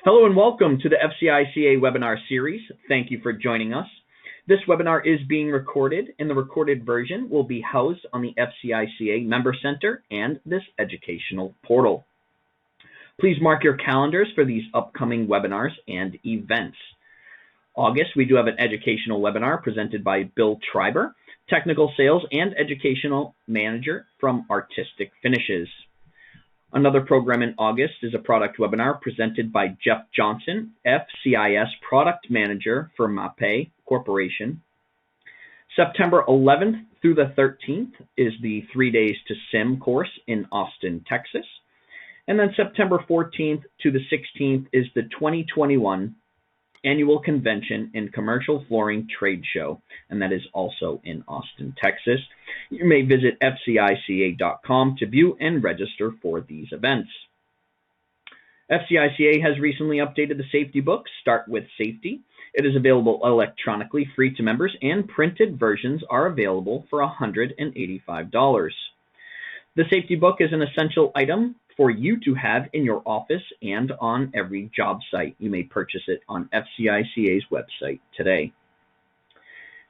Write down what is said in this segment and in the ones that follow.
Hello and welcome to the FCICA webinar series. Thank you for joining us. This webinar is being recorded, and the recorded version will be housed on the FCICA Member Center and this educational portal. Please mark your calendars for these upcoming webinars and events. August, we do have an educational webinar presented by Bill Treiber, Technical Sales and Educational Manager from Artistic Finishes. Another program in August is a product webinar presented by Jeff Johnson, FCIS Product Manager for MAPE Corporation. September 11th through the 13th is the 3 Days to SIM course in Austin, Texas. And then September 14th to the 16th is the 2021 Annual Convention and Commercial Flooring Trade Show, and that is also in Austin, Texas. You may visit FCICA.com to view and register for these events. FCICA has recently updated the safety book, Start With Safety. It is available electronically, free to members, and printed versions are available for $185. The safety book is an essential item for you to have in your office and on every job site. You may purchase it on FCICA's website today.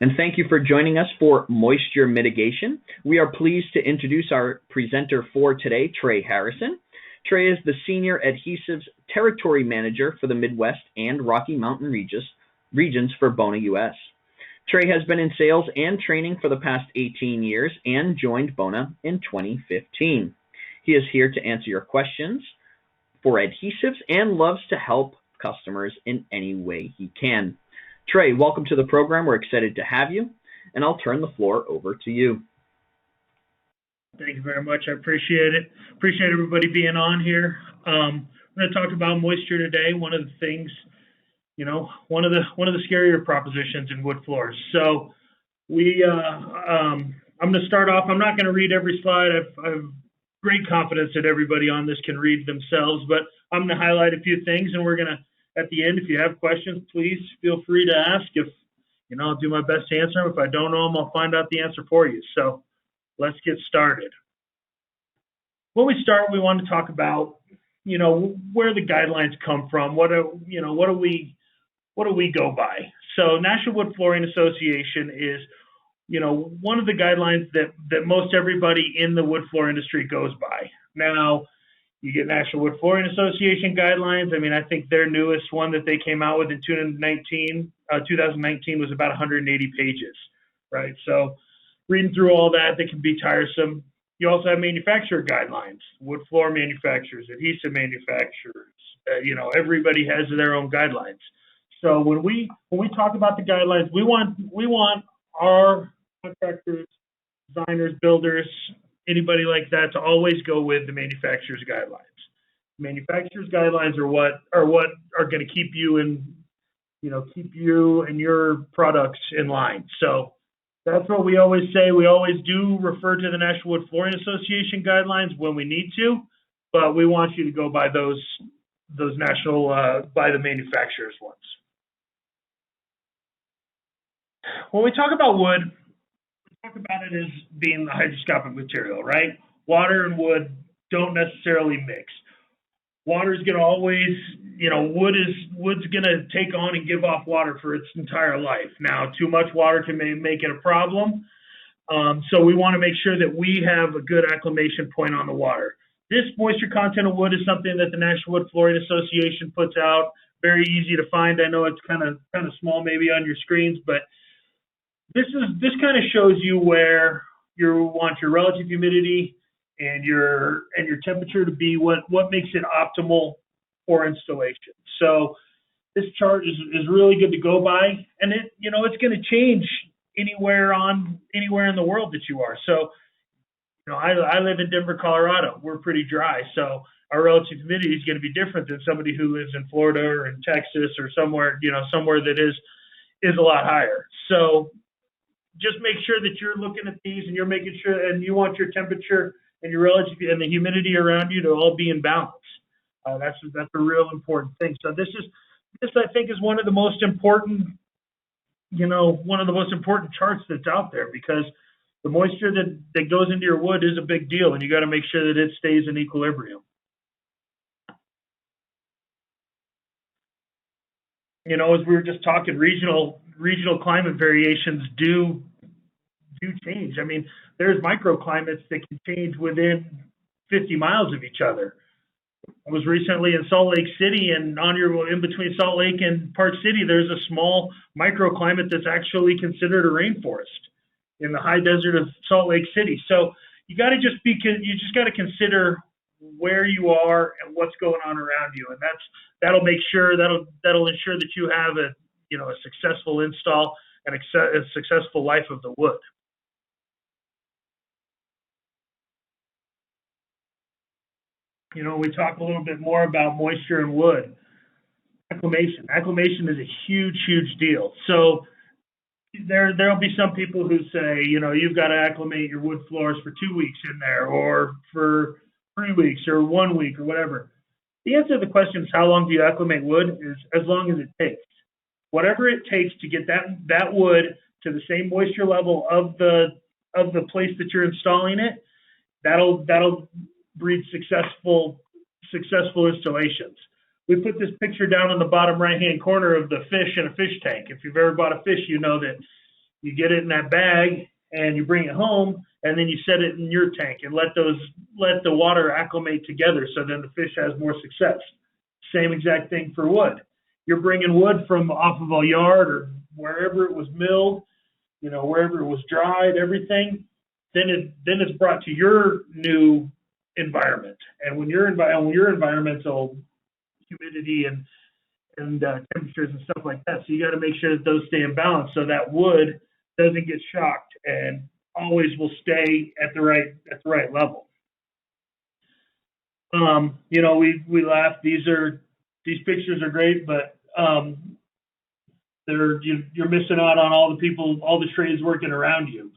And thank you for joining us for Moisture Mitigation. We are pleased to introduce our presenter for today, Trey Harrison. Trey is the Senior Adhesives Territory Manager for the Midwest and Rocky Mountain regions for Bona US. Trey has been in sales and training for the past 18 years and joined Bona in 2015. He is here to answer your questions for adhesives and loves to help customers in any way he can. Trey, welcome to the program. We're excited to have you, and I'll turn the floor over to you. Thank you very much. I appreciate it. Appreciate everybody being on here. We're going to talk about moisture today. One of the things, one of the scarier propositions in wood floors. So I'm going to start off. I'm not going to read every slide. I've great confidence that everybody on this can read themselves, but I'm going to highlight a few things, and we're going to, at the end, if you have questions, please feel free to ask. If, I'll do my best to answer them. If I don't know them, I'll find out the answer for you. So let's get started. When we start, we want to talk about, where the guidelines come from. What do we go by? So National Wood Flooring Association is one of the guidelines that most everybody in the wood floor industry goes by. Now, you get National Wood Flooring Association guidelines. I think their newest one that they came out with in 2019 was about 180 pages, right? So reading through all that can be tiresome. You also have manufacturer guidelines, wood floor manufacturers, adhesive manufacturers. Everybody has their own guidelines. So when we talk about the guidelines, we want our contractors, designers, builders, anybody like that to always go with the manufacturer's guidelines. Manufacturer's guidelines are what are going to keep you and your products in line. So that's what we always say. We always do refer to the National Wood Flooring Association guidelines when we need to, but we want you to go by those national by the manufacturer's ones. When we talk about wood, we talk about it as being the hygroscopic material, right? Water and wood don't necessarily mix. Water is going to always, wood's going to take on and give off water for its entire life. Now, too much water can make it a problem. So we want to make sure that we have a good acclimation point on the water. This moisture content of wood is something that the National Wood Flooring Association puts out. Very easy to find. I know it's kind of small maybe on your screens, but this kind of shows you where you want your relative humidity and your temperature to be, what makes it optimal for installation. So this chart is really good to go by, and it's going to change anywhere in the world that you are. So I live in Denver, Colorado. We're pretty dry, so our relative humidity is going to be different than somebody who lives in Florida or in Texas or somewhere that is a lot higher. So just make sure that you're looking at these and you're making sure, and you want your temperature and your relative and the humidity around you to all be in balance. That's a real important thing. So this I think is one of the most important, charts that's out there, because the moisture that goes into your wood is a big deal, and you got to make sure that it stays in equilibrium. as we were just talking, regional climate variations do change. I mean, there's microclimates that can change within 50 miles of each other. I was recently in Salt Lake City, and in between Salt Lake and Park City, there's a small microclimate that's actually considered a rainforest in the high desert of Salt Lake City. So you just got to consider where you are and what's going on around you, and that'll ensure that you have a successful install and a successful life of the wood. We talk a little bit more about moisture and wood. Acclimation is a huge deal. So there'll be some people who say, you've got to acclimate your wood floors for 2 weeks in there, or for 3 weeks, or 1 week, or whatever. The answer to the question is, how long do you acclimate wood? Is as long as it takes. Whatever it takes to get that wood to the same moisture level of the place that you're installing it, that'll breed successful installations. We put this picture down in the bottom right-hand corner of the fish in a fish tank. If you've ever bought a fish, you know that you get it in that bag and you bring it home, and then you set it in your tank and let the water acclimate together, so then the fish has more success. Same exact thing for wood. You're bringing wood from off of a yard or wherever it was milled, wherever it was dried, everything. Then it's brought to your new environment, and when your environmental humidity and temperatures and stuff like that, so you got to make sure that those stay in balance, so that wood doesn't get shocked and always will stay at the right level. We laugh. These pictures are great, but you're missing out on all the trades working around you.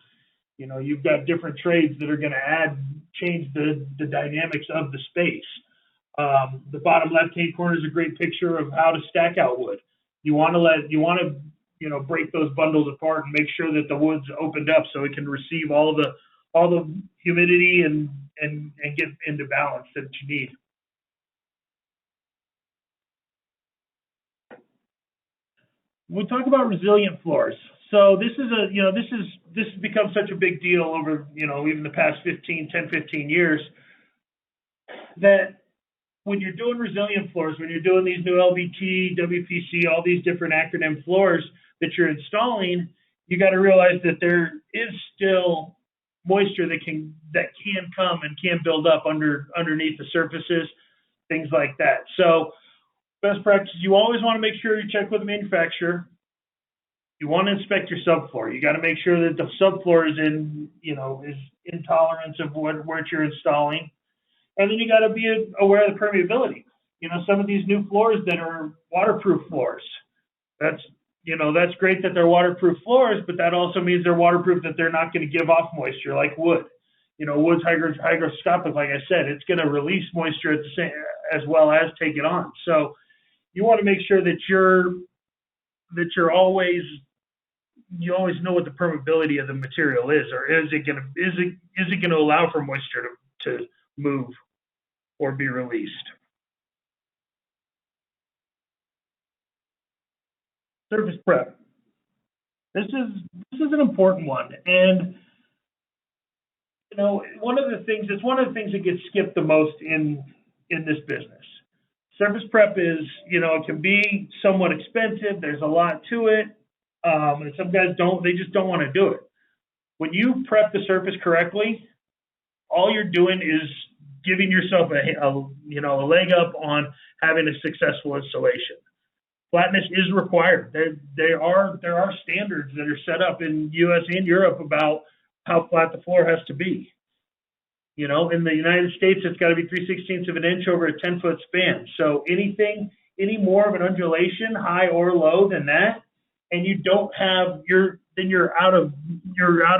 You've got different trades that are going to change the dynamics of the space. The bottom left-hand corner is a great picture of how to stack out wood. You want to break those bundles apart and make sure that the wood's opened up so it can receive all the humidity and get into balance that you need. We'll talk about resilient floors. So this has become such a big deal over, even the past 10, 15 years, that when you're doing resilient floors, when you're doing these new LVT, WPC, all these different acronym floors that you're installing, you got to realize that there is still moisture that can come and can build up underneath the surfaces, things like that. So best practice, you always want to make sure you check with the manufacturer. You want to inspect your subfloor. You got to make sure that the subfloor is in tolerance of what you're installing. And then you got to be aware of the permeability. Some of these new floors that are waterproof floors, that's great that they're waterproof floors, but that also means they're waterproof, that they're not going to give off moisture like wood. Wood's hygroscopic, like I said, it's going to release moisture at the same, as well as take it on. So you want to make sure that you always know what the permeability of the material is, or is it going to allow for moisture to move or be released. Surface prep. This is an important one, and one of the things that gets skipped the most in this business. Surface prep is, it can be somewhat expensive. There's a lot to it, and some guys just don't want to do it. When you prep the surface correctly, all you're doing is giving yourself a leg up on having a successful installation. Flatness is required. There are standards that are set up in U.S. and Europe about how flat the floor has to be. In the United States, it's got to be 3/16 of an inch over a 10-foot span. So any more of an undulation, high or low than that, and you don't have then you're out of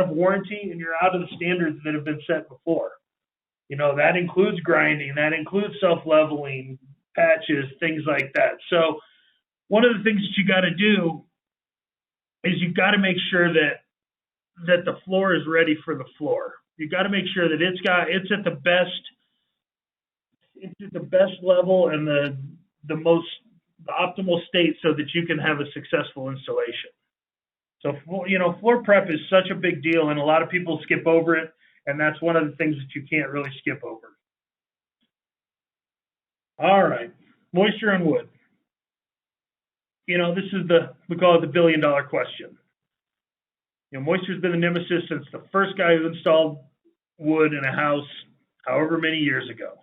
warranty, and you're out of the standards that have been set before. That includes grinding, that includes self-leveling, patches, things like that. So one of the things that you got to do is you got to make sure that the floor is ready for the floor. You got to make sure that it's at the best level and the most optimal state so that you can have a successful installation. So, floor prep is such a big deal, and a lot of people skip over it, and that's one of the things that you can't really skip over. All right, moisture and wood. This is we call it the billion-dollar question. Moisture's been the nemesis since the first guy who installed wood in a house, however many years ago.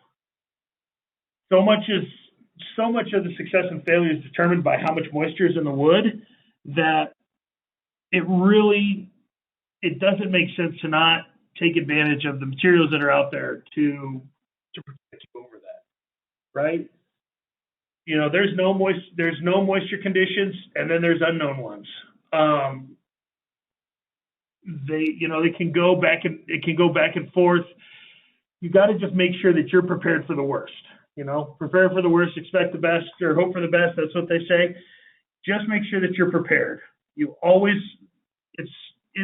So much of the success and failure is determined by how much moisture is in the wood that it doesn't make sense to not take advantage of the materials that are out there to protect you over that, right? There's no moisture conditions, and then there's unknown ones. They can go back and forth. You got to just make sure that you're prepared for the worst. Prepare for the worst, expect the best, or hope for the best. That's what they say. Just make sure that you're prepared. It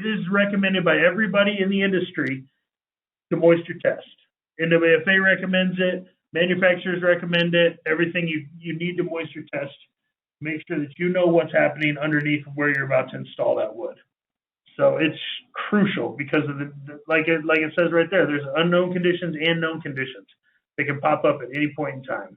is recommended by everybody in the industry to moisture test. NWFA recommends it. Manufacturers recommend it. Everything you need to moisture test. Make sure that you know what's happening underneath where you're about to install that wood. So it's crucial because of like it says right there. There's unknown conditions and known conditions. They can pop up at any point in time.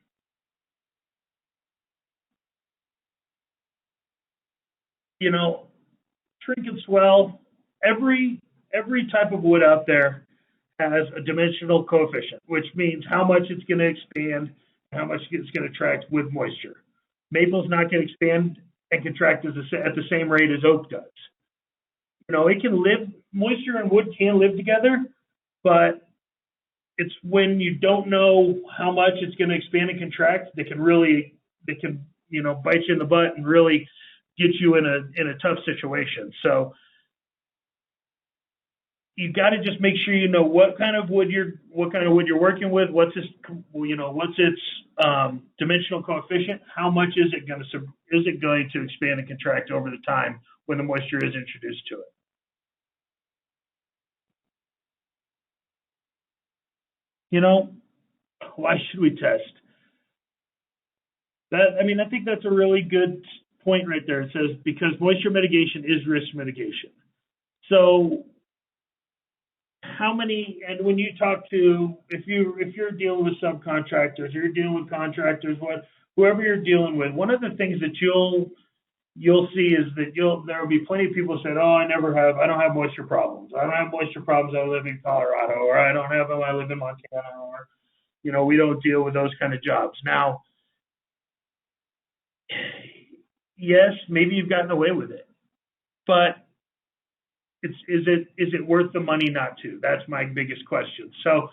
Shrink and swell. Every type of wood out there has a dimensional coefficient, which means how much it's going to expand and how much it's going to attract with moisture. Maple's not going to expand and contract at the same rate as oak does. It can live, moisture and wood can live together, but it's when you don't know how much it's going to expand and contract that can bite you in the butt and really get you in a tough situation. So you got to just make sure you know what kind of wood you're working with, what's its dimensional coefficient, how much is it going to expand and contract over the time when the moisture is introduced to it. Why should we test? I think that's a really good point right there. It says because moisture mitigation is risk mitigation. So and when you talk to, if you're dealing with subcontractors, you're dealing with contractors, whoever you're dealing with, one of the things that you'll see is that there will be plenty of people saying, I don't have moisture problems. I don't have moisture problems. I live in Colorado, or I don't have them. I live in Montana, or, we don't deal with those kind of jobs. Now, yes, maybe you've gotten away with it, but is it worth the money not to? That's my biggest question. So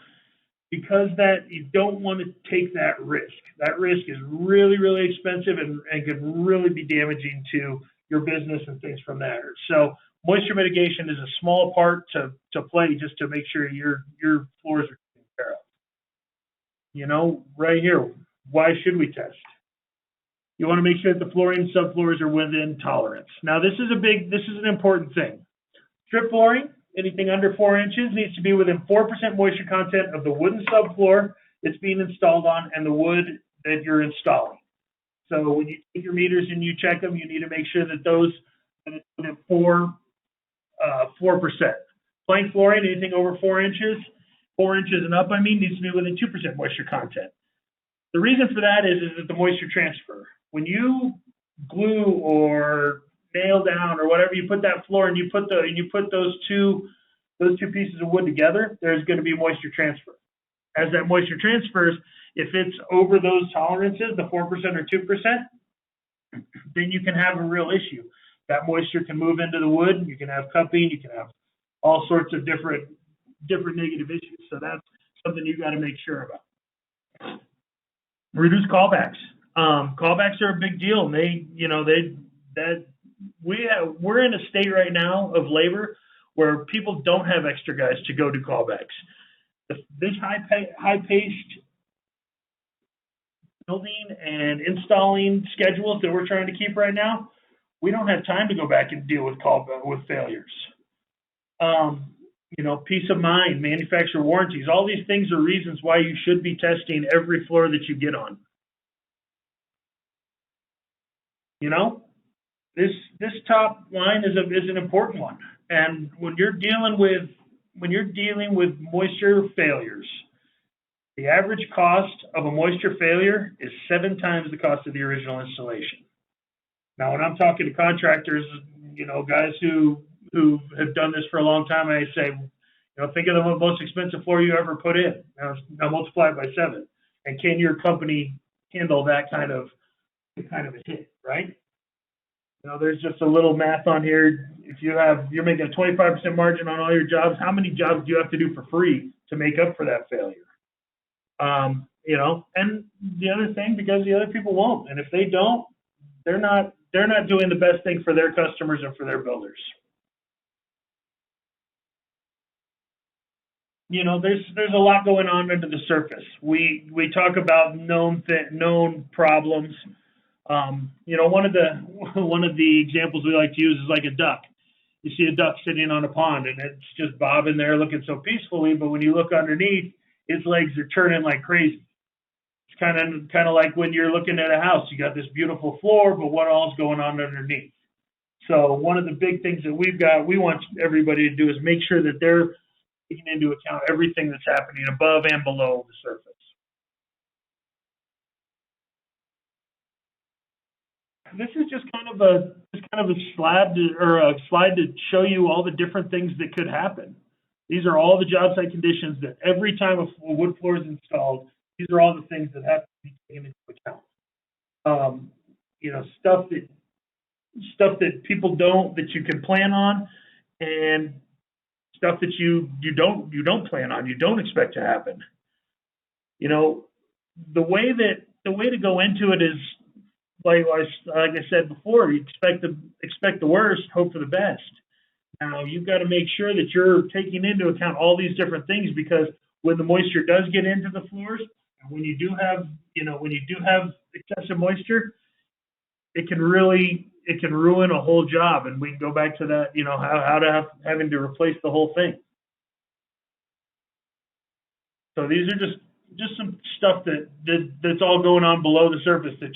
because you don't want to take that risk. That risk is really, really expensive and can really be damaging to your business and things from there. So moisture mitigation is a small part to play just to make sure your floors are taken care of. Right here, why should we test? You want to make sure that the flooring and subfloors are within tolerance. Now, this is an important thing. Strip flooring, anything under 4 inches, needs to be within 4% moisture content of the wooden subfloor it's being installed on and the wood that you're installing. So when you take your meters and you check them, you need to make sure that those are within 4%. Plank flooring, anything over 4 inches, 4 inches and up, needs to be within 2% moisture content. The reason for that is that the moisture transfer. When you glue or nail down or whatever, you put that floor and you put those two pieces of wood together, there's going to be moisture transfer. As that moisture transfers, if it's over those tolerances, the 4% or 2%, then you can have a real issue. That moisture can move into the wood. You can have cupping. You can have all sorts of different negative issues. So that's something you got to make sure about. Reduce callbacks. Callbacks are a big deal. We're in a state right now of labor where people don't have extra guys to go do callbacks. This high-paced building and installing schedules that we're trying to keep right now, we don't have time to go back and deal with failures. Peace of mind, manufacturer warranties, all these things are reasons why you should be testing every floor that you get on. You know, this top line is an important one. And when you're dealing with moisture failures, the average cost of a moisture failure is 7 times the cost of the original installation. Now, when I'm talking to contractors, guys who have done this for a long time, I say, think of the most expensive floor you ever put in. Now multiply it by 7, and can your company handle that kind of a hit, right? There's just a little math on here. If you're making a 25% margin on all your jobs, how many jobs do you have to do for free to make up for that failure? And the other thing, because the other people won't, and if they don't, they're not doing the best thing for their customers and for their builders. There's a lot going on under the surface. We talk about known problems. One of the examples we like to use is like a duck. You see a duck sitting on a pond, and it's just bobbing there looking so peacefully, but when you look underneath, its legs are turning like crazy. It's kind of like when you're looking at a house. You got this beautiful floor, but what all's going on underneath? So one of the big things that we want everybody to do is make sure that they're taking into account everything that's happening above and below the surface. This is just kind of a slab or a slide to show you all the different things that could happen. These are all the job site conditions that every time a wood floor is installed, these are all the things that have to be taken into account. Stuff that people don't, that you can plan on, and stuff that you don't plan on, you don't expect to happen. The way to go into it is like I said before, you expect the worst, hope for the best. Now you've got to make sure that you're taking into account all these different things, because when the moisture does get into the floors, and when you do have excessive moisture, it can ruin a whole job. And we can go back to that, having to replace the whole thing. So these are just some stuff that's all going on below the surface that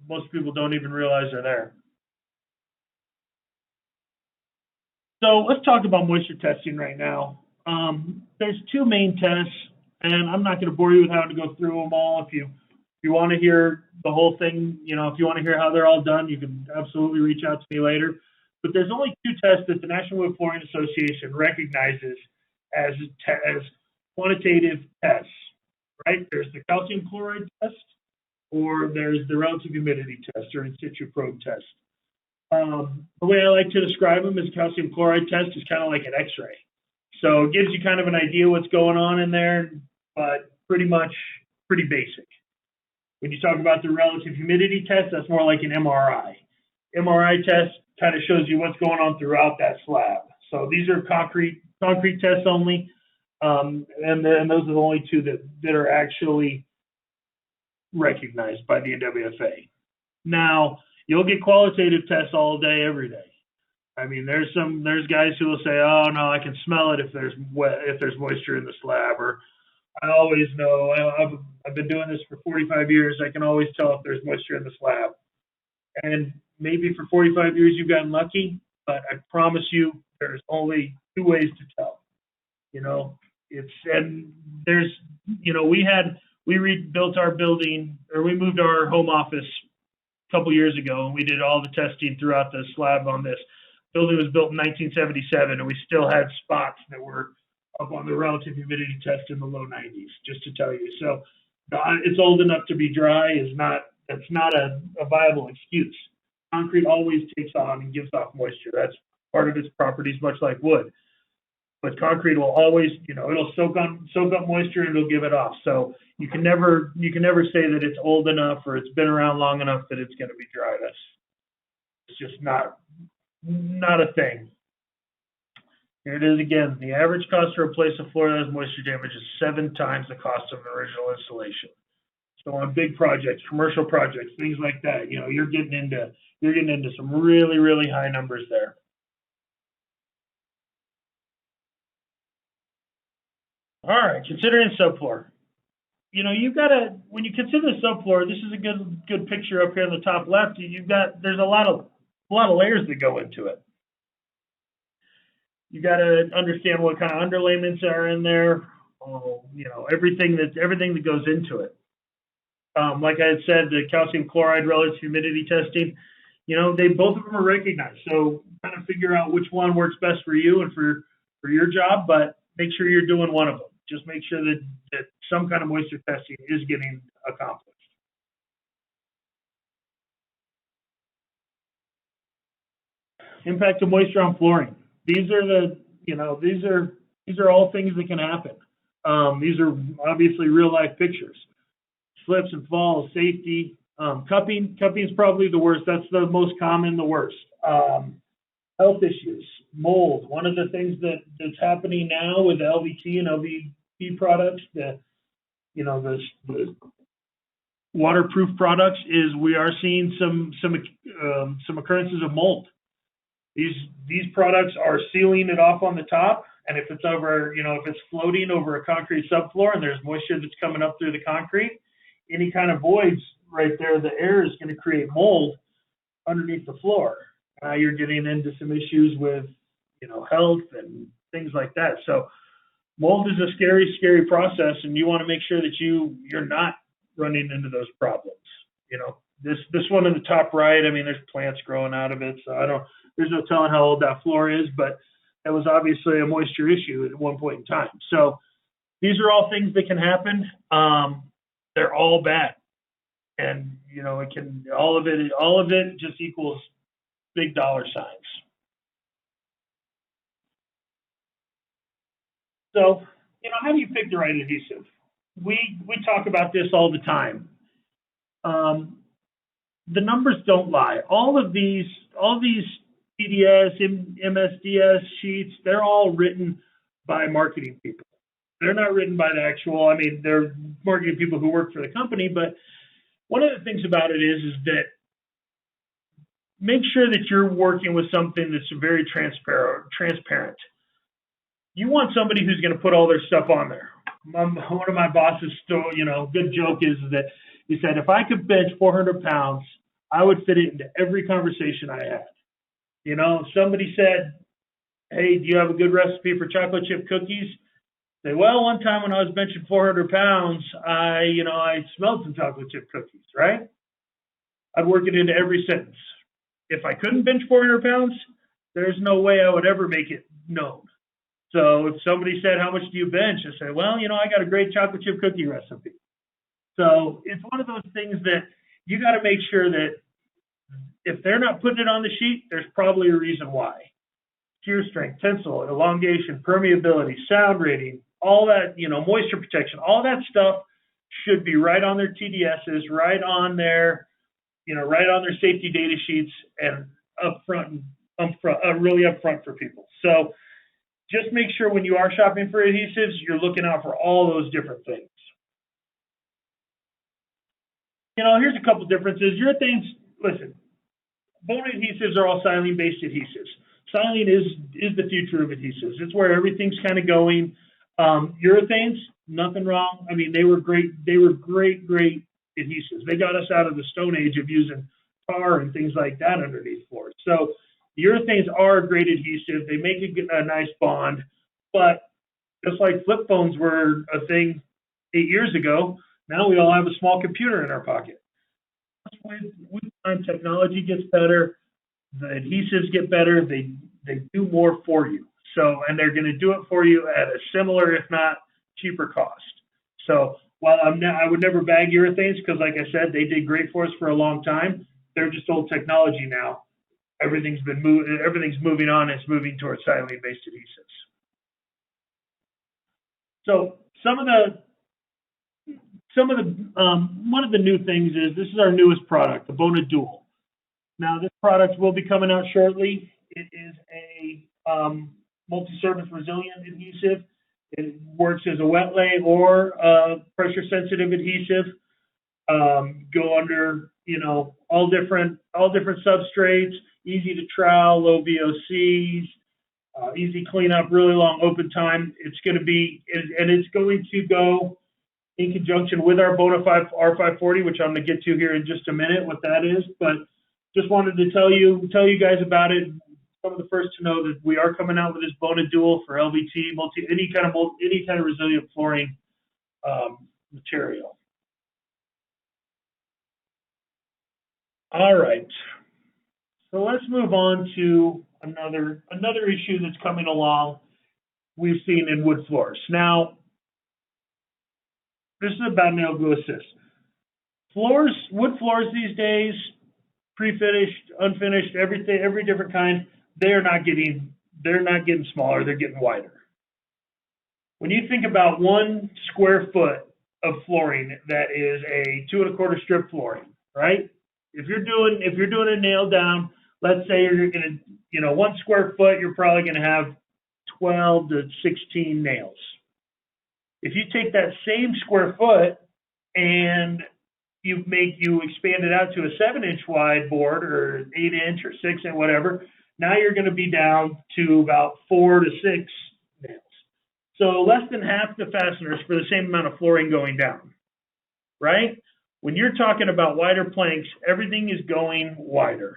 most people don't even realize are there. So let's talk about moisture testing right now. There's 2 main tests, and I'm not going to bore you with having to go through them all. If you want to hear the whole thing, if you want to hear how they're all done, you can absolutely reach out to me later. But there's only 2 tests that the National Wood Flooring Association recognizes as quantitative tests, right? There's the calcium chloride test, or there's the relative humidity test, or in situ probe test. The way I like to describe them is calcium chloride test is kind of like an X-ray. So it gives you kind of an idea what's going on in there, but pretty basic. When you talk about the relative humidity test, that's more like an MRI. MRI test kind of shows you what's going on throughout that slab. So these are concrete tests only, and those are the only 2 that are actually recognized by the NWFA. Now, you'll get qualitative tests all day, every day. I mean, there's guys who will say, "Oh no, I can smell it if there's moisture in the slab," or "I always know. I've been doing this for 45 years. I can always tell if there's moisture in the slab." And maybe for 45 years you've gotten lucky, but I promise you, there's only 2 ways to tell. We rebuilt our building, or we moved our home office a couple years ago, and we did all the testing throughout the slab on this. Building was built in 1977, and we still had spots that were up on the relative humidity test in the low 90s, just to tell you. So it's old enough to be dry that's not a viable excuse. Concrete always takes on and gives off moisture. That's part of its properties, much like wood. But concrete will always, it'll soak up moisture and it'll give it off. So you can never say that it's old enough or it's been around long enough that it's going to be dry. It's just not a thing. Here it is again. The average cost to replace a floor that has moisture damage is 7 times the cost of an original installation. So on big projects, commercial projects, things like that, you're getting into some really, really high numbers there. All right, considering subfloor. you've got to, when you consider the subfloor, this is a good picture up here in the top left. There's a lot of layers that go into it. You got to understand what kind of underlayments are in there. Everything that goes into it. Like I had said, the calcium chloride relative humidity testing, they both of them are recognized. So kind of figure out which one works best for you and for your job, but make sure you're doing one of them. Just make sure that some kind of moisture testing is getting accomplished. Impact of moisture on flooring. These are all things that can happen. These are obviously real life pictures. Slips and falls, safety, cupping is probably the worst. That's the most common, the worst. Health issues, mold. One of the things that's happening now with LVT and LVP products, the waterproof products, is we are seeing some occurrences of mold. These products are sealing it off on the top, and if it's if it's floating over a concrete subfloor and there's moisture that's coming up through the concrete, any kind of voids right there, the air is going to create mold underneath the floor. Now you're getting into some issues with, health and things like that. So mold is a scary, scary process, and you want to make sure that you're not running into those problems. This one in the top right, there's plants growing out of it, so there's no telling how old that floor is, but that was obviously a moisture issue at one point in time. So these are all things that can happen. They're all bad, and all of it just equals big dollar signs. So how do you pick the right adhesive? We talk about this all the time. The numbers don't lie. All these PDS, MSDS sheets, they're all written by marketing people. They're not written by the actual, they're marketing people who work for the company, but one of the things about it is that make sure that you're working with something that's very transparent. You want somebody who's going to put all their stuff on there. One of my bosses, good joke is that he said, if I could bench 400 pounds, I would fit it into every conversation I had. If somebody said, hey, do you have a good recipe for chocolate chip cookies? Say, well, one time when I was benching 400 pounds, I smelled some chocolate chip cookies, right? I'd work it into every sentence. If I couldn't bench 400 pounds, there's no way I would ever make it known. So if somebody said, how much do you bench? I say, well, I got a great chocolate chip cookie recipe. So it's one of those things that you got to make sure that if they're not putting it on the sheet, there's probably a reason why. Shear strength, tensile, elongation, permeability, sound rating, all that, moisture protection, all that stuff should be right on their TDSs, right on their safety data sheets, and really up front for people. So just make sure when you are shopping for adhesives, you're looking out for all those different things. Here's a couple differences. Urethanes, listen, Bona adhesives are all silane-based adhesives. Silane is the future of adhesives. It's where everything's kind of going. Urethanes, nothing wrong. They were great. They were great adhesives. They got us out of the Stone Age of using tar and things like that underneath floors. So urethanes are a great adhesive. They make a nice bond. But just like flip phones were a thing 8 years ago, now we all have a small computer in our pocket. With time, technology gets better. The adhesives get better. They do more for you. So, and they're going to do it for you at a similar, if not cheaper cost. So while I would never bag urethanes because, like I said, they did great for us for a long time. They're just old technology now. Everything's moving on. It's moving towards silane-based adhesives. So one of the new things is this is our newest product, the Bona Dual. Now this product will be coming out shortly. It is a multi-surface resilient adhesive. It works as a wet lay or a pressure-sensitive adhesive. Go under, all different substrates. Easy to trowel, low VOCs, easy cleanup, really long open time. It's going to go in conjunction with our Bona R540, which I'm going to get to here in just a minute, what that is. But just wanted to tell you guys about it. Some of the first to know that we are coming out with this Bona Dual for LVT, any kind of resilient flooring material. All right, so let's move on to another issue that's coming along. We've seen in wood floors. Now, this is about nail glue assist. Wood floors these days, pre-finished, unfinished, everything, every different kind, they're not getting smaller, they're getting wider. When you think about 1 square foot of flooring that is a 2 1/4 strip flooring, right? If you're doing a nail down, let's say you're gonna, 1 square foot, you're probably gonna have 12 to 16 nails. If you take that same square foot and you expand it out to a 7-inch wide board or 8-inch or 6-inch, whatever, now you're going to be down to about 4 to 6 nails. So less than half the fasteners for the same amount of flooring going down, right? When you're talking about wider planks, everything is going wider.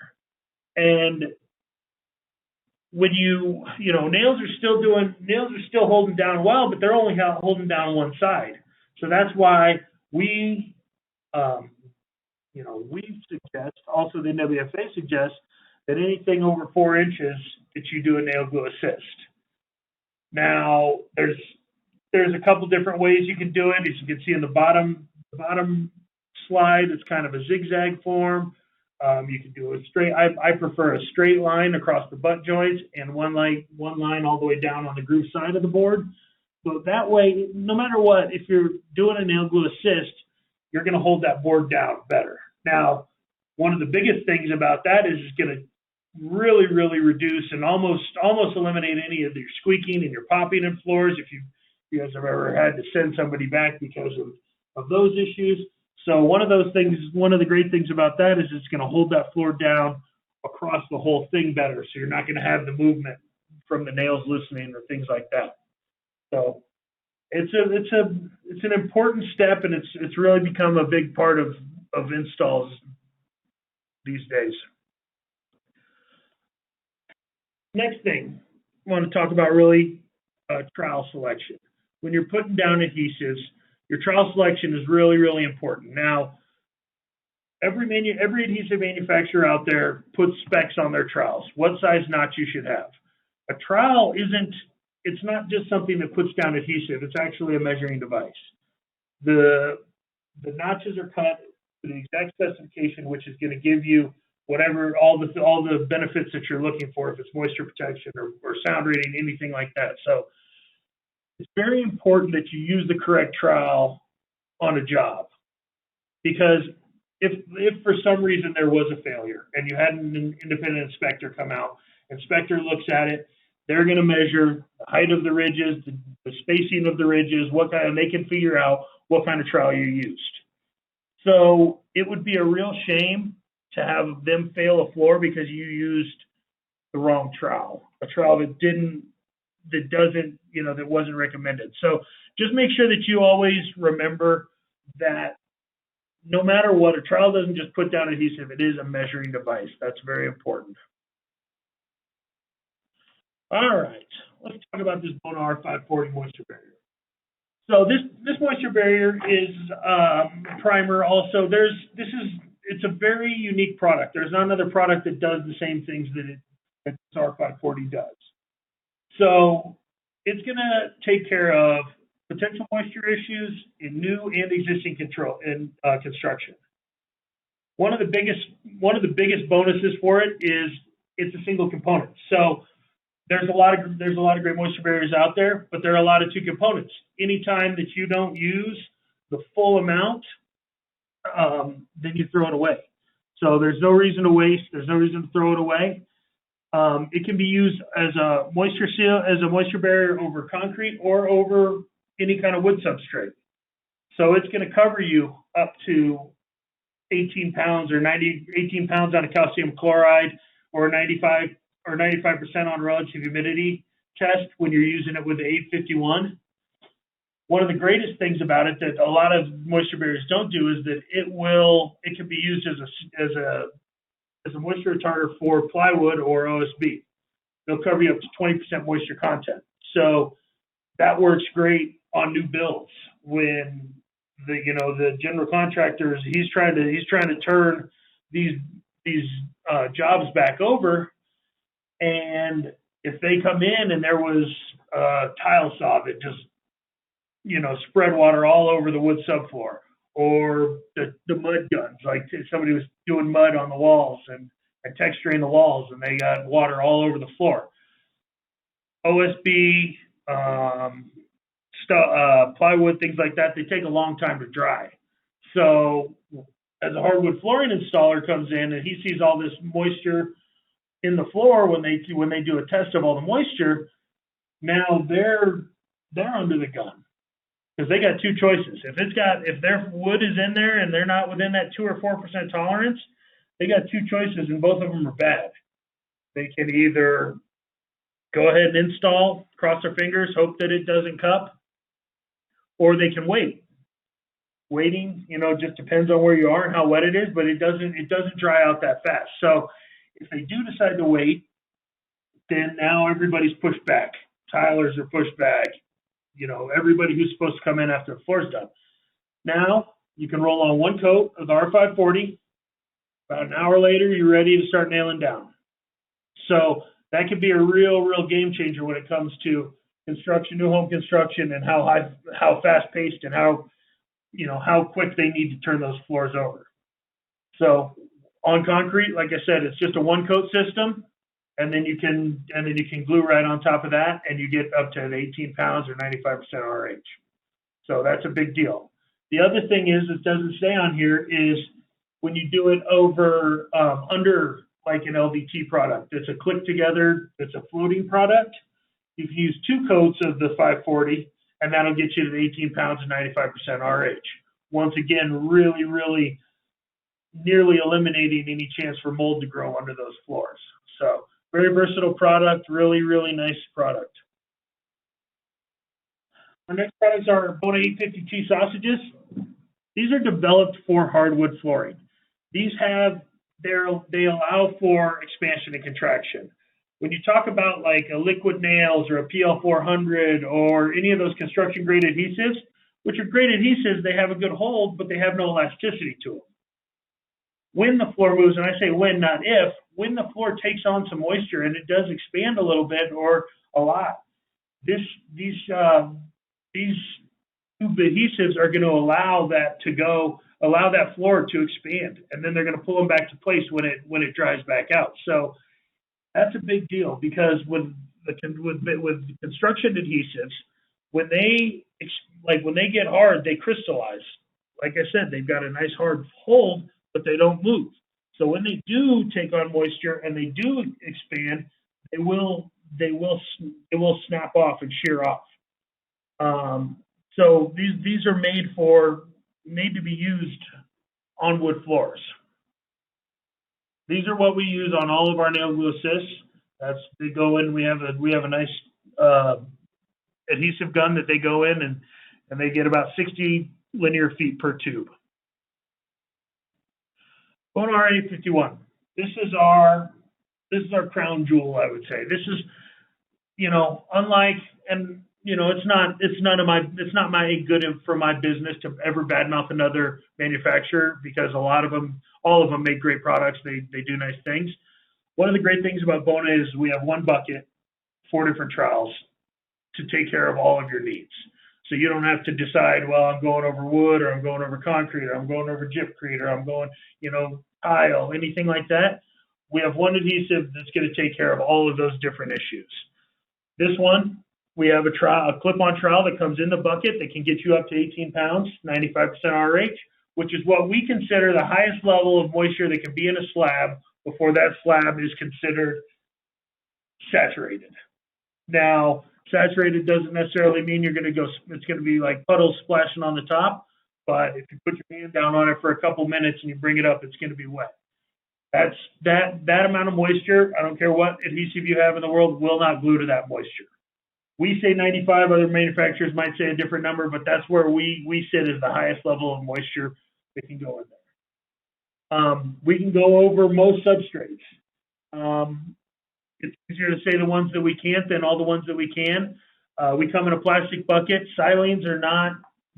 And when nails are still holding down well, but they're only holding down one side. So that's why we suggest, also the NWFA suggests, that anything over 4 inches that you do a nail glue assist. Now, there's a couple different ways you can do it. As you can see in the bottom slide, it's kind of a zigzag form. You can do a straight. I prefer a straight line across the butt joints and one line all the way down on the groove side of the board. So that way, no matter what, if you're doing a nail glue assist, you're going to hold that board down better. Now, one of the biggest things about that is it's going to really, really reduce and almost eliminate any of your squeaking and your popping in floors if you guys have ever had to send somebody back because of those issues. So one of the great things about that is it's going to hold that floor down across the whole thing better. So you're not going to have the movement from the nails loosening or things like that. So it's an important step, and it's really become a big part of installs these days. Next thing I want to talk about really trowel selection. When you're putting down adhesives, your trowel selection is really, really important. Now, every adhesive manufacturer out there puts specs on their trowels, what size notch you should have. A trowel it's not just something that puts down adhesive, it's actually a measuring device. The notches are cut to the exact specification, which is going to give you whatever, all the benefits that you're looking for, if it's moisture protection or sound rating, anything like that. So it's very important that you use the correct trowel on a job, because if for some reason there was a failure and you had an independent inspector come out, inspector looks at it, they're going to measure the height of the ridges, the spacing of the ridges, and they can figure out what kind of trowel you used. So it would be a real shame to have them fail a floor because you used the wrong trowel, a trowel that wasn't recommended. So just make sure that you always remember that no matter what, a trowel doesn't just put down adhesive, it is a measuring device. That's very important. All right, let's talk about this Bona R540 moisture barrier. So this moisture barrier is primer also. It's a very unique product. There's not another product that does the same things that this R540 does. So it's going to take care of potential moisture issues in new and existing construction. One of the biggest bonuses for it is it's a single component. So there's a lot of great moisture barriers out there, but there are a lot of 2 components. Anytime that you don't use the full amount, then you throw it away. So there's no reason to waste. There's no reason to throw it away. It can be used as a moisture seal, as a moisture barrier over concrete or over any kind of wood substrate. So it's going to cover you up to 18 pounds or 18 pounds on a calcium chloride or 95% on relative humidity test when you're using it with the 851. One of the greatest things about it that a lot of moisture barriers don't do is that it can be used as a moisture retarder for plywood or OSB. They'll cover you up to 20% moisture content. So that works great on new builds when the general contractors, he's trying to turn these jobs back over, and if they come in and there was a tile saw that just spread water all over the wood subfloor, or the mud guns, like somebody was doing mud on the walls and texturing the walls and they got water all over the floor. OSB, plywood, things like that, they take a long time to dry. So as a hardwood flooring installer comes in and he sees all this moisture in the floor when they do a test of all the moisture, now they're under the gun because they got two choices. If their wood is in there and they're not within that 2 or 4% tolerance, they got two choices and both of them are bad. They can either go ahead and install, cross their fingers, hope that it doesn't cup, or they can wait. Waiting, just depends on where you are and how wet it is, but it doesn't dry out that fast. So if they do decide to wait, then now everybody's pushed back. Tilers are pushed back. Everybody who's supposed to come in after the floor's done. Now you can roll on one coat of the R540. About an hour later, you're ready to start nailing down. So that could be a real game changer when it comes to construction, new home construction, and how fast paced and how quick they need to turn those floors over. So on concrete, like I said, it's just a one coat system, and then you can glue right on top of that, and you get up to 18 pounds or 95% RH. So that's a big deal. The other thing is, it doesn't say on here, is when you do it over under like an LVT product, it's a click together, it's a floating product. You can use 2 coats of the 540, and that'll get you to 18 pounds and 95% RH. Once again, really nearly eliminating any chance for mold to grow under those floors. So very versatile product, really nice product. Our next products are Bona 850T sausages. These are developed for hardwood flooring. These they allow for expansion and contraction. When you talk about like a liquid nails or a PL400 or any of those construction grade adhesives, which are great adhesives, they have a good hold, but they have no elasticity to them. When the floor moves, and I say when, not if, when the floor takes on some moisture and it does expand a little bit or a lot, these tube adhesives are going to allow that floor to expand, and then they're going to pull them back to place when it dries back out. So that's a big deal, because with construction adhesives, when they get hard, they crystallize. Like I said, they've got a nice hard hold, but they don't move. So when they do take on moisture and they do expand, it will snap off and shear off. So these are made to be used on wood floors. These are what we use on all of our nail glue assists. They go in. We have a nice adhesive gun that they go in, and they get about 60 linear feet per tube. Bona R540. This is our crown jewel, I would say. This is, unlike, and it's not my good for my business to ever batten off another manufacturer, because all of them make great products. They do nice things. One of the great things about Bona is we have one bucket, 4 different trowels to take care of all of your needs. So you don't have to decide, well, I'm going over wood, or I'm going over concrete, or I'm going over gypcrete, or I'm going, tile, anything like that. We have one adhesive that's going to take care of all of those different issues. This one, we have a clip-on trowel that comes in the bucket that can get you up to 18 pounds, 95% RH, which is what we consider the highest level of moisture that can be in a slab before that slab is considered saturated. Now, saturated doesn't necessarily mean it's going to be like puddles splashing on the top, but if you put your hand down on it for a couple minutes and you bring it up, it's going to be wet. That amount of moisture, I don't care what adhesive you have in the world, will not glue to that moisture. we say 95, other manufacturers might say a different number, but that's where we sit as the highest level of moisture that can go in there. We can go over most substrates. It's easier to say the ones that we can't than all the ones that we can. We come in a plastic bucket. Silenes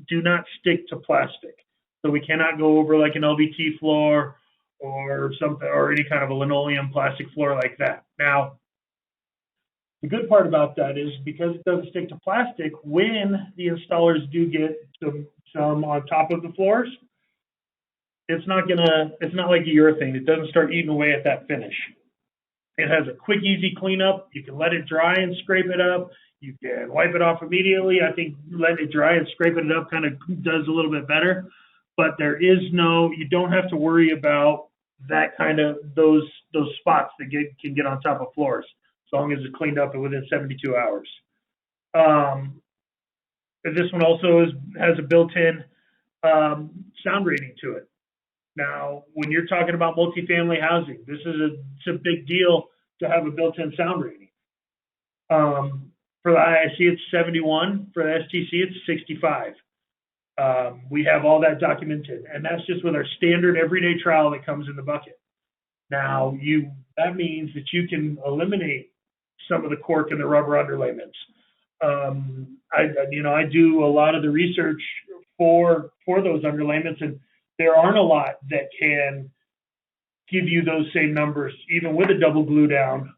do not stick to plastic. So we cannot go over like an LVT floor or something, or any kind of a linoleum plastic floor like that. Now, the good part about that is because it doesn't stick to plastic, when the installers do get some on top of the floors, it's not like a urethane. It doesn't start eating away at that finish. It has a quick, easy cleanup. You can let it dry and scrape it up. You can wipe it off immediately. I think letting it dry and scraping it up kind of does a little bit better. But you don't have to worry about that kind of those spots that can get on top of floors, as long as it's cleaned up within 72 hours. This one also has a built-in sound rating to it. Now, when you're talking about multifamily housing, it's a big deal to have a built-in sound rating. For the IIC, it's 71. For the STC, it's 65. We have all that documented, and that's just with our standard everyday trowel that comes in the bucket. Now, that means that you can eliminate some of the cork and the rubber underlayments. I do a lot of the research for those underlayments, and there aren't a lot that can give you those same numbers, even with a double glue down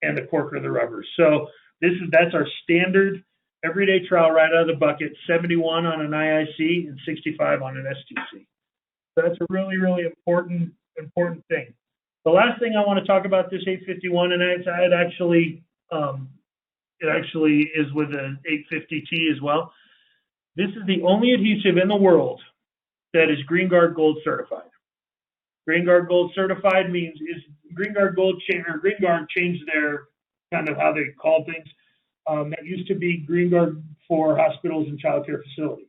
and the cork or the rubber. So that's our standard everyday trowel right out of the bucket, 71 on an IIC and 65 on an STC. So that's a really, really important thing. The last thing I want to talk about this 851, and it actually is with an 850T as well. This is the only adhesive in the world that is GreenGuard Gold certified. GreenGuard Gold certified means GreenGuard changed their kind of how they call things. That used to be GreenGuard for hospitals and childcare facilities.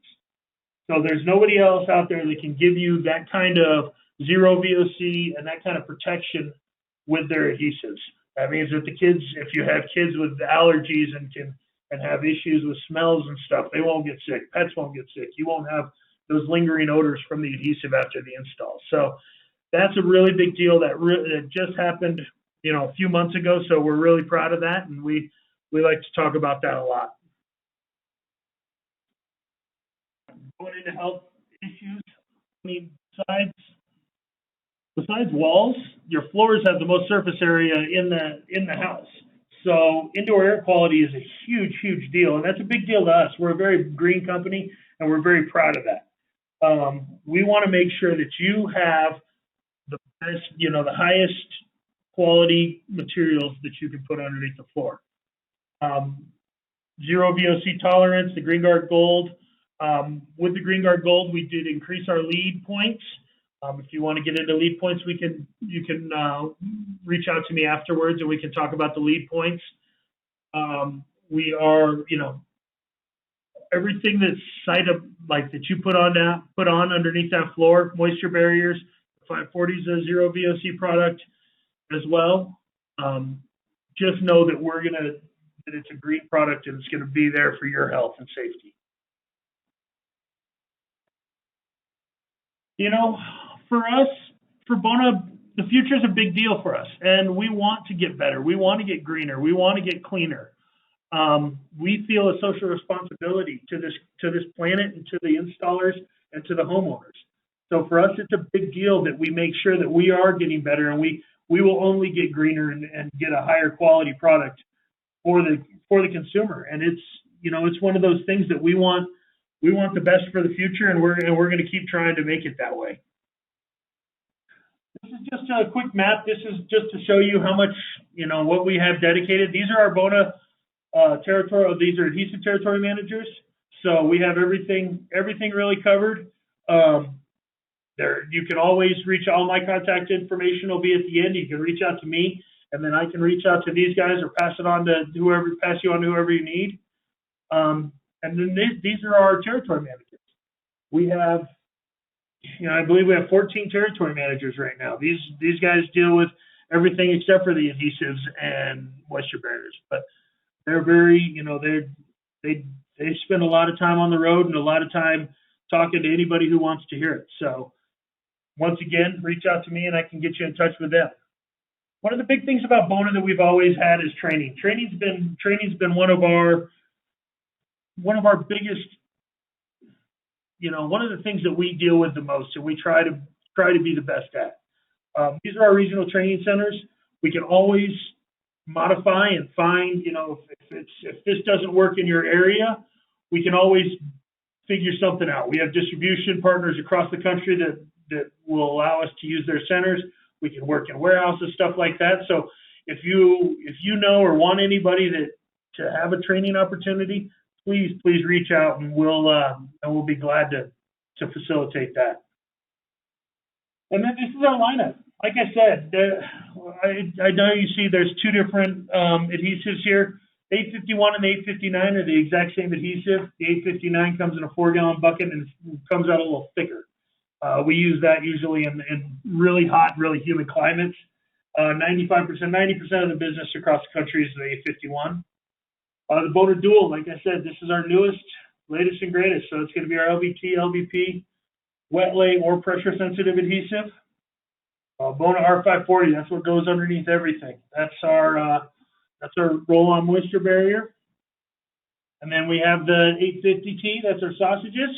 So there's nobody else out there that can give you that kind of zero VOC and that kind of protection with their adhesives. That means that the kids, if you have kids with allergies and have issues with smells and stuff, they won't get sick. Pets won't get sick. You won't have those lingering odors from the adhesive after the install. So that's a really big deal that just happened, a few months ago. So we're really proud of that, and we like to talk about that a lot. Going into health issues, besides walls, your floors have the most surface area in the house. So indoor air quality is a huge, huge deal, and that's a big deal to us. We're a very green company, and we're very proud of that. We want to make sure that you have the best, the highest quality materials that you can put underneath the floor. Zero VOC tolerance, the GreenGuard Gold. With the GreenGuard Gold, we did increase our lead points. If you want to get into lead points, you can reach out to me afterwards, and we can talk about the lead points. We are, everything that's that you put on underneath that floor, moisture barriers. 540 is a zero VOC product as well. Just know that that it's a green product and it's going to be there for your health and safety. For us, for Bona, the future is a big deal for us, and we want to get better. We want to get greener. We want to get cleaner. We feel a social responsibility to this planet and to the installers and to the homeowners. So for us, it's a big deal that we make sure that we are getting better, and we will only get greener and get a higher quality product for the consumer. And it's one of those things that we want the best for the future, and we're going to keep trying to make it that way. This is just a quick map. This is just to show you how much, what we have dedicated. These are our Bona these are adhesive territory managers. So we have everything really covered. You can always reach, all my contact information will be at the end. You can reach out to me, and then I can reach out to these guys or pass you on to whoever you need. And then these are our territory managers. We have, I believe we have 14 territory managers right now. These guys deal with everything except for the adhesives and moisture barriers. But they're very, they spend a lot of time on the road and a lot of time talking to anybody who wants to hear it. So once again, reach out to me and I can get you in touch with them. One of the big things about Bona that we've always had is training. Training's been one of our biggest, one of the things that we deal with the most, and we try to be the best at. These are our regional training centers. We can always modify and find, if this doesn't work in your area, we can always figure something out. We have distribution partners across the country that will allow us to use their centers. We can work in warehouses, stuff like that. So if you know or want anybody to have a training opportunity, please reach out and we'll be glad to facilitate that. And then this is our lineup. Like I said, I know you see there's two different adhesives here. The 851 and the 859 are the exact same adhesive. The 859 comes in a 4-gallon bucket and it comes out a little thicker. We use that usually in really hot, really humid climates. 90% of the business across the country is the 851. The Bona Dual, like I said, this is our newest, latest and greatest. So it's going to be our LVT, LVP, wet lay or pressure sensitive adhesive. Bona R540, that's what goes underneath everything. That's our roll-on moisture barrier. And then we have the 850T, that's our sausages.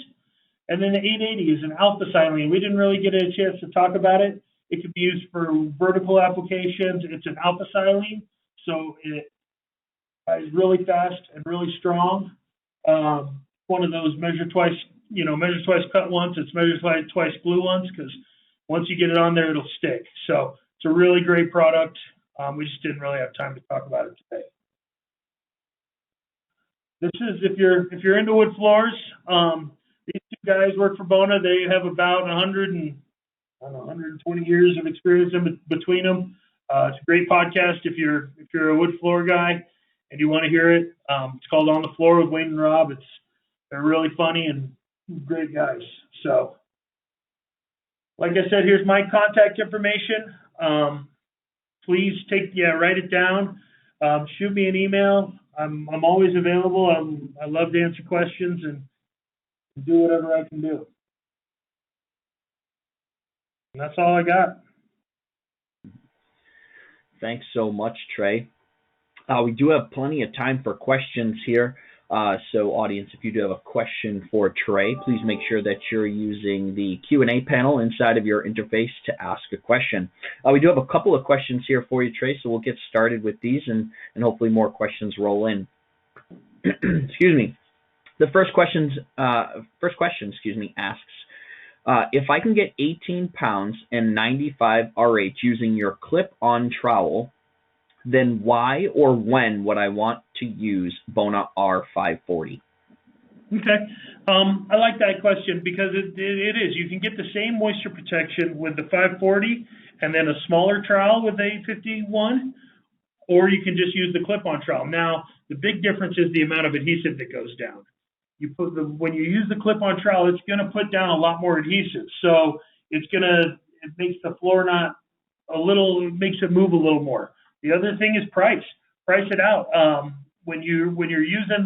And then the 880 is an alpha silane. We didn't really get a chance to talk about it. It could be used for vertical applications. It's an alpha silane, so it is really fast and really strong. One of those measure twice, cut once. It's measure twice, glue once, because once you get it on there, it'll stick. So it's a really great product. We just didn't really have time to talk about it today. This is if you're into wood floors. These two guys work for Bona. They have about 120 years of experience in between them. It's a great podcast if you're a wood floor guy and you want to hear it. It's called On the Floor with Wayne and Rob. They're really funny and great guys. So, like I said, here's my contact information. Please write it down. Shoot me an email. I'm always available. I love to answer questions and do whatever I can do. And that's all I got. Thanks so much, Trey. We do have plenty of time for questions here. So audience, if you do have a question for Trey, please make sure that you're using the Q&A panel inside of your interface to ask a question. We do have a couple of questions here for you, Trey, so we'll get started with these and hopefully more questions roll in. Excuse me. The first question, asks, if I can get 18 pounds and 95 RH using your clip-on trowel, then why or when would I want to use Bona R540? Okay. I like that question because it is. You can get the same moisture protection with the 540 and then a smaller trowel with the 851, or you can just use the clip-on trowel. Now, the big difference is the amount of adhesive that goes down. When you use the clip-on trowel, it's going to put down a lot more adhesive. So it makes the floor it makes it move a little more. The other thing is price. Price it out. When you're using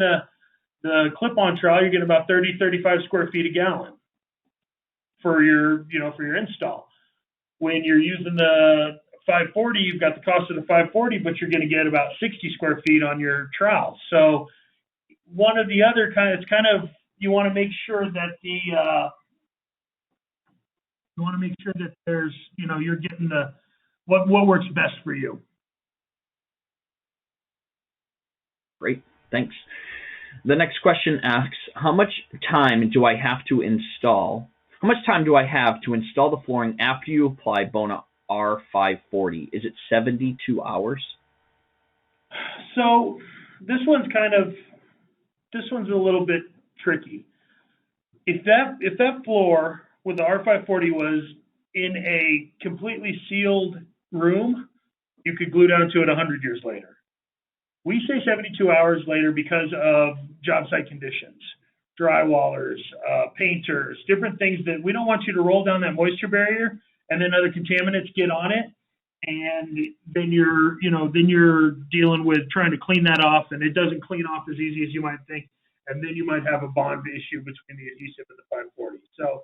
the clip-on trowel, you're getting about 35 square feet a gallon for your install. When you're using the 540, you've got the cost of the 540, but you're going to get about 60 square feet on your trowel. So one or the other you want to make sure that there's, you're getting what works best for you. Great, thanks. The next question asks, how much time do I have to install the flooring after you apply Bona R540? Is it 72 hours? So this one's a little bit tricky. If that floor with the R540 was in a completely sealed room, you could glue down to it 100 years later. We say 72 hours later because of job site conditions, drywallers, painters, different things that we don't want you to roll down that moisture barrier and then other contaminants get on it and then you're dealing with trying to clean that off, and it doesn't clean off as easy as you might think, and then you might have a bond issue between the adhesive and the 540. So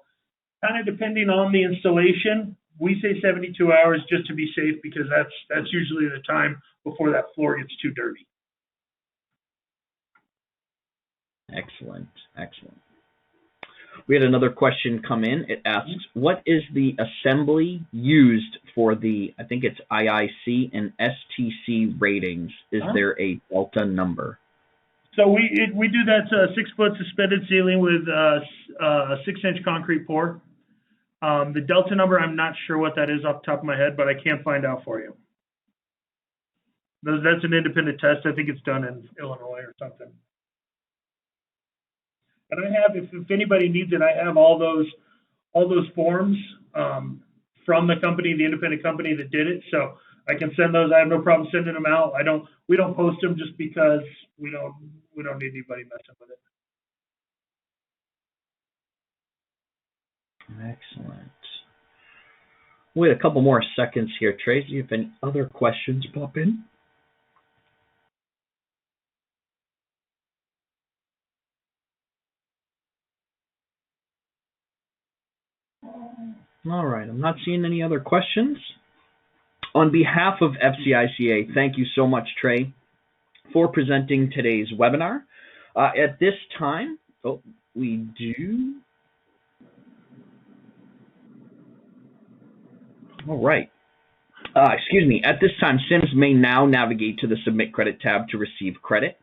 kind of depending on the installation, we say 72 hours just to be safe, because that's usually the time before that floor gets too dirty. Excellent, excellent. We had another question come in. It asks, what is the assembly used for the, I think it's IIC and STC ratings? Is there a delta number? So we do that 6-foot suspended ceiling with a 6-inch concrete pour. The delta number, I'm not sure what that is off the top of my head, but I can find out for you. That's an independent test. I think it's done in Illinois or something. And I have, if anybody needs it, I have all those forms from the company, the independent company that did it. So I can send those. I have no problem sending them out. We don't post them just because we don't need anybody messing with it. Excellent. Wait a couple more seconds here, Trey. See if any other questions pop in. All right, I'm not seeing any other questions. On behalf of FCICA, thank you so much, Trey, for presenting today's webinar. At this time, we do. All right. Excuse me. At this time, Sims may now navigate to the Submit Credit tab to receive credit.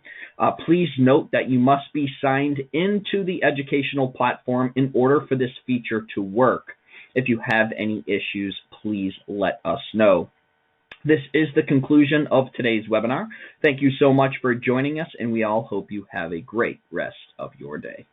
Please note that you must be signed into the educational platform in order for this feature to work. If you have any issues, please let us know. This is the conclusion of today's webinar. Thank you so much for joining us, and we all hope you have a great rest of your day.